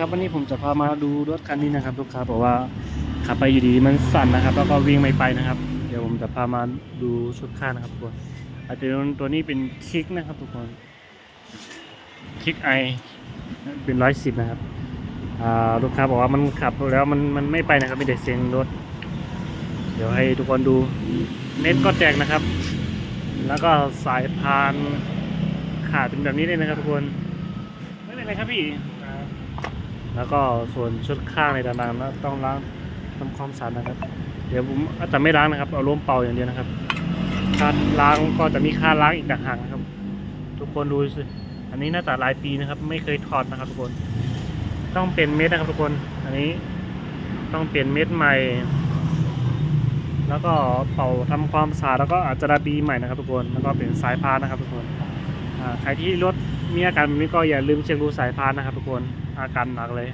ครับวันนี้ผมจะพามาดูรถคันนี้นะครับลูกค้าบอกว่าขับไปอยู่ดีมันสั่นนะครับแล้วก็วิ่งไม่ไปนะครับเดี๋ยวผมจะพามาดูชุดข้างนะครับทุกคนอาจจะตัวนี้เป็นคิกนะครับทุกคนคิกไอเป็น110นะครับลูกค้าบอกว่ามันขับแล้วมันไม่ไปนะครับมีแต่เสียงรถเดี๋ยวให้ทุกคนดูเน้นก็แจกนะครับแล้วก็สายพานขาดเป็นแบบนี้เลยนะครับทุกคนไม่เป็นไรครับพี่แล้วก็ส่วนชุดข้างในต่างๆนะต้องล้างทำความสะอาดนะครับเดี๋ยวผมอาจจะไม่ล้างนะครับเอาล้มเป่าอย่างเดียวนะครับค่าล้างก็จะมีค่าล้างอีกต่างหากนะครับทุกคนดูสิอันนี้น่าจะหลายปีนะครับไม่เคยถอดนะครับทุกคนต้องเปลี่ยนเม็ดนะครับทุกคนอันนี้ต้องเปลี่ยนเม็ดใหม่แล้วก็เป่าทำความสะอาดแล้วก็อาจจะระบีใหม่นะครับทุกคนแล้วก็เปลี่ยนสายพานนะครับทุกคนใครที่รถมีอาการแบบนี้ก็อย่าลืมเช็คดูสายพานนะครับทุกคนอาการหนักเลย